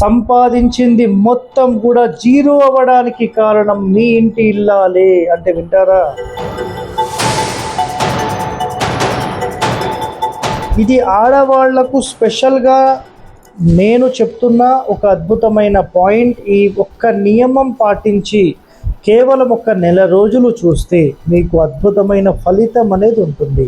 సంపాదించింది మొత్తం కూడా జీరో అవ్వడానికి కారణం మీ ఇంటి ఇల్లాలే. అంటే వింటారా? ఇది ఆడవాళ్లకు స్పెషల్గా నేను చెప్తున్న ఒక అద్భుతమైన పాయింట్. ఈ ఒక్క నియమం పాటించి కేవలం ఒక నెల రోజులు చూస్తే మీకు అద్భుతమైన ఫలితం అనేది ఉంటుంది.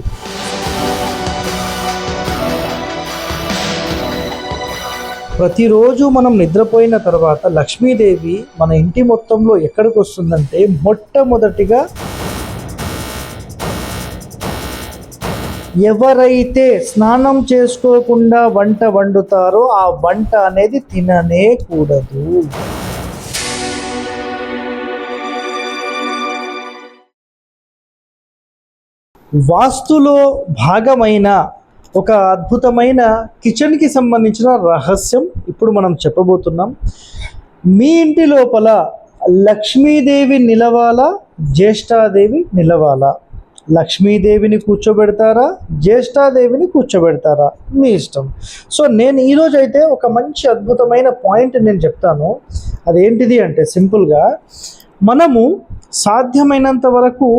ప్రతిరోజు మనం నిద్రపోయిన తర్వాత లక్ష్మీదేవి మన ఇంటి మొత్తంలో ఎక్కడికి వస్తుందంటే, మొట్టమొదటిగా ఎవరైతే స్నానం చేసుకోకుండా వంట వండుతారో ఆ వంట అనేది తిననే కూడదు. వాస్తులో భాగమైన ఒక అద్భుతమైన కిచెన్కి సంబంధించిన రహస్యం ఇప్పుడు మనం చెప్పబోతున్నాం. మీ ఇంటి లోపల లక్ష్మీదేవి నిలవాలా, జ్యేష్ఠాదేవి నిలవాలా? లక్ష్మీదేవిని కూర్చోబెడతారా, జ్యేష్ఠాదేవిని కూర్చోబెడతారా? మీ ఇష్టం. సో నేను ఈరోజు అయితే ఒక మంచి అద్భుతమైన పాయింట్ నేను చెప్తాను. అదేంటిది అంటే, సింపుల్గా మనము సాధ్యమైనంత వరకు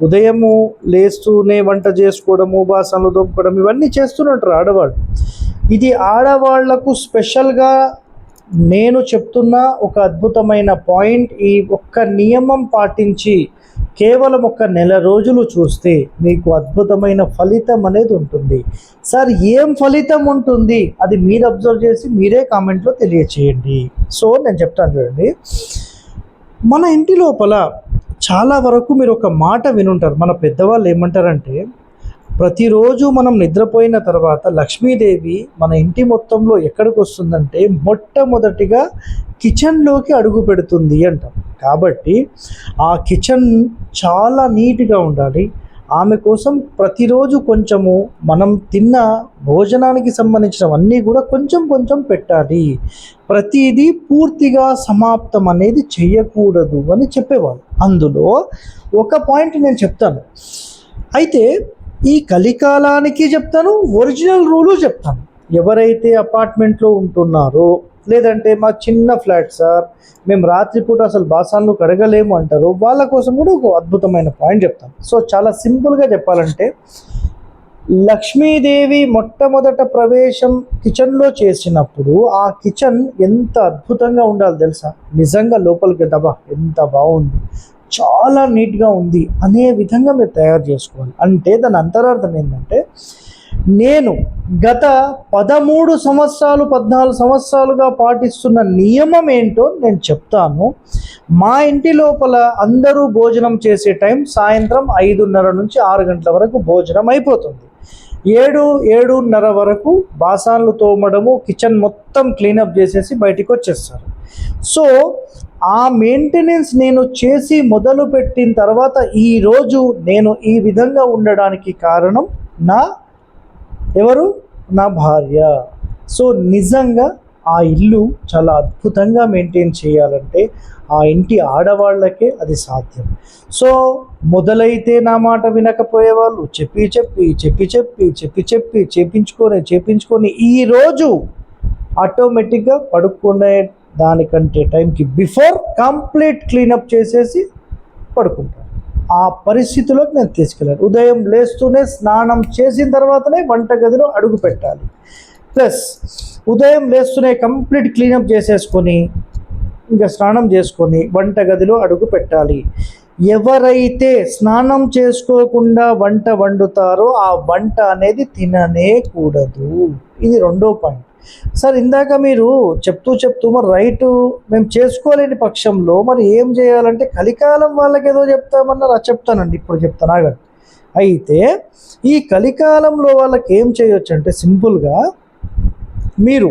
ఉదయము లేస్తూనే వంట చేసుకోవడము, బాసనలు దొంపడం, ఇవన్నీ చేస్తున్నట్టు ఆడవాళ్ళు. ఇది ఆడవాళ్లకు స్పెషల్గా నేను చెప్తున్న ఒక అద్భుతమైన పాయింట్. ఈ ఒక్క నియమం పాటించి కేవలం ఒక నెల రోజులు చూస్తే మీకు అద్భుతమైన ఫలితం అనేది ఉంటుంది. సార్, ఏం ఫలితం ఉంటుంది అది మీరు అబ్జర్వ్ చేసి మీరే కామెంట్లో తెలియచేయండి. సో నేను చెప్తాను చూడండి. మన ఇంటి లోపల చాలా వరకు మీరు ఒక మాట వినుంటారు. మన పెద్దవాళ్ళు ఏమంటారంటే, ప్రతిరోజు మనం నిద్రపోయిన తర్వాత లక్ష్మీదేవి మన ఇంటి మొత్తంలో ఎక్కడికి వస్తుందంటే, మొట్టమొదటిగా కిచెన్లోకి అడుగు పెడుతుంది అంటాం. కాబట్టి ఆ కిచెన్ చాలా నీట్గా ఉండాలి. ఆమె కోసం ప్రతిరోజు కొంచెము మనం తిన్న భోజనానికి సంబంధించినవన్నీ కూడా కొంచెం కొంచెం పెట్టాలి. ప్రతిదీ పూర్తిగా సమాప్తం అనేది చేయకూడదు అని చెప్పేవాళ్ళు. అందులో ఒక పాయింట్ నేను చెప్తాను. అయితే ఈ కలికాలానికి చెప్తాను, ఒరిజినల్ రూలు చెప్తాను. ఎవరైతే అపార్ట్మెంట్లో ఉంటున్నారో, లేదంటే మా చిన్న ఫ్లాట్ సార్, మేము రాత్రిపూట అసలు బాసాన్లు కడగలేము అంటారు, వాళ్ళ కోసం కూడా ఒక అద్భుతమైన పాయింట్ చెప్తాను. సో చాలా సింపుల్గా చెప్పాలంటే, లక్ష్మీదేవి మొట్టమొదట ప్రవేశం కిచెన్లో చేసినప్పుడు ఆ కిచెన్ ఎంత అద్భుతంగా ఉండాలి తెలుసా? నిజంగా లోపలికి దబా ఎంత బాగుంది, చాలా నీట్గా ఉంది అనే విధంగా మీరు తయారు చేసుకోవాలి. అంటే దాని అంతరార్థం ఏంటంటే, నేను గత 13 సంవత్సరాలు 14 సంవత్సరాలుగా పాటిస్తున్న నియమం ఏంటో నేను చెప్తాను. మా ఇంటి లోపల అందరూ భోజనం చేసే టైం సాయంత్రం 5:30 నుంచి 6 గంటల వరకు భోజనం అయిపోతుంది. 7-7:30 వరకు బాసాన్లు తోమడము, కిచెన్ మొత్తం క్లీనప్ చేసేసి బయటికి వచ్చేస్తారు. సో ఆ మెయింటెనెన్స్ నేను చేసి మొదలుపెట్టిన తర్వాత ఈరోజు నేను ఈ విధంగా ఉండడానికి కారణం నా భార్య. సో నిజంగా ఆ ఇల్లు చాలా అద్భుతంగా మెయింటైన్ చేయాలంటే ఆ ఇంటి ఆడవాళ్ళకే అది సాధ్యం. సో మొదలైతే నా మాట వినకపోయేవాళ్ళు చెప్పి చేపించుకొని ఈరోజు ఆటోమేటిక్గా పడుకునే దానికంటే టైంకి బిఫోర్ కంప్లీట్ క్లీనప్ చేసేసి పడుకుంటారు. ఆ పరిస్థితిలోకి నేను తీసుకెళ్ళాను. ఉదయం లేస్తూనే స్నానం చేసిన తర్వాతనే వంటగదిలో అడుగు పెట్టాలి. ప్లస్ ఉదయం లేస్తూనే కంప్లీట్ క్లీనప్ చేసేసుకొని ఇంకా స్నానం చేసుకొని వంటగదిలో అడుగు పెట్టాలి. ఎవరైతే స్నానం చేసుకోకుండా వంట వండుతారో ఆ వంట అనేది తిననే కూడదు. ఇది రెండో పాయింట్. సార్, ఇందాక మీరు చెప్తూ మరి రైటు మేము చేసుకోలేని పక్షంలో మరి ఏం చేయాలంటే, కలికాలం వాళ్ళకి ఏదో చెప్తామన్నారు. అది చెప్తానండి, ఇప్పుడు చెప్తాను ఆగండి. అయితే ఈ కలికాలంలో వాళ్ళకి ఏం చేయొచ్చు అంటే, సింపుల్గా మీరు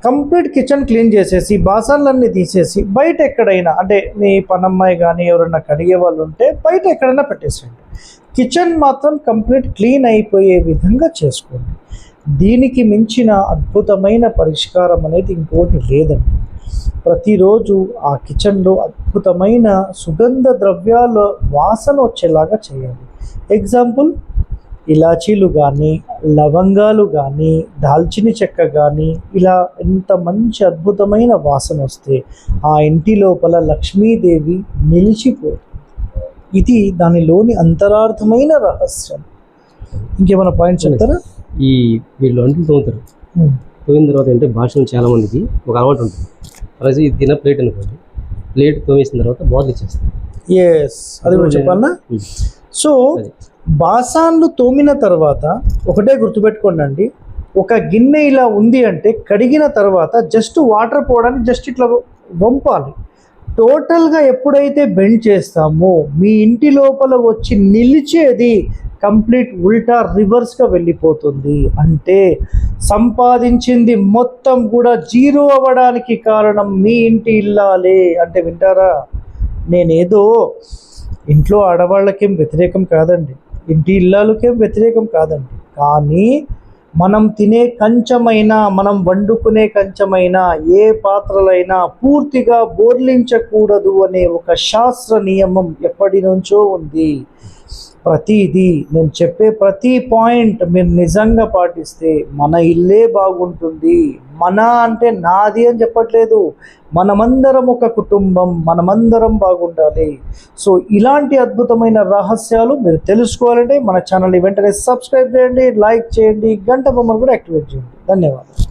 కంప్లీట్ కిచెన్ క్లీన్ చేసేసి బాసన్లన్నీ తీసేసి బయట ఎక్కడైనా, అంటే మీ పనమ్మాయి కానీ ఎవరైనా కడిగే వాళ్ళు ఉంటే బయట ఎక్కడైనా పెట్టేసేయండి. కిచెన్ మాత్రం కంప్లీట్ క్లీన్ అయిపోయే విధంగా చేసుకోండి. దీనికి మించిన అద్భుతమైన పరిష్కారం అనేది ఇంకోటి లేదండి. ప్రతిరోజు ఆ కిచెన్లో అద్భుతమైన సుగంధ ద్రవ్యాల వాసన వచ్చేలాగా చేయాలి. ఎగ్జాంపుల్, ఇలాచీలు కానీ, లవంగాలు కానీ, దాల్చిన చెక్క కానీ, ఇలా ఎంత మంచి అద్భుతమైన వాసన వస్తే ఆ ఇంటి లోపల లక్ష్మీదేవి నిలిచిపోతుంది. ఇది దానిలోని అంతరార్థమైన రహస్యం. ఇంకేమైనా పాయింట్స్ చెప్తారా? ఈ వీళ్ళు అంటూ తోముతారు. తోమిన తర్వాత అంటే భాషలో చాలా మందికి ఒక అలవాటు ఉంటుంది. అలాగే ఇది తిన్న ప్లేట్ అనుకోండి, ప్లేట్ తోమేసిన తర్వాత బాటిల్ ఇచ్చేస్తారు. ఎస్, అది కూడా చెప్పాలనా? సో బాసాన్లు తోమిన తర్వాత ఒకటే గుర్తుపెట్టుకోండి అండి, ఒక గిన్నె ఇలా ఉంది అంటే కడిగిన తర్వాత జస్ట్ వాటర్ పోవడానికి జస్ట్ ఇట్లా వంపాలి. టోటల్గా ఎప్పుడైతే బెండ్ చేస్తామో మీ ఇంటి లోపల వచ్చి నిలిచేది కంప్లీట్ ఉల్టా రివర్స్గా వెళ్ళిపోతుంది. అంటే సంపాదించింది మొత్తం కూడా జీరో అవ్వడానికి కారణం మీ ఇంటి ఇల్లాలే. అంటే వింటారా, నేనేదో ఇంట్లో ఆడవాళ్ళకేం వ్యతిరేకం కాదండి, ఇంటి ఇల్లాలకేం వ్యతిరేకం కాదండి. కానీ మనం తినే కంచమైనా, మనం వండుకునే కంచమైనా, ఏ పాత్రలైనా పూర్తిగా బోర్లించకూడదు అనే ఒక శాస్త్ర నియమం ఎప్పటి నుంచో ఉంది. ప్రతిదీ నేను చెప్పే ప్రతి పాయింట్ మీరు నిజంగా పాటిస్తే మన ఇల్లే బాగుంటుంది. మన అంటే నాది అని చెప్పట్లేదు, మనమందరం ఒక కుటుంబం, మనమందరం బాగుండాలి. సో ఇలాంటి అద్భుతమైన రహస్యాలు మీరు తెలుసుకోవాలంటే మన ఛానల్ని వెంటనే సబ్స్క్రైబ్ చేయండి, లైక్ చేయండి, గంట బొమ్మను కూడా యాక్టివేట్ చేయండి. ధన్యవాదాలు.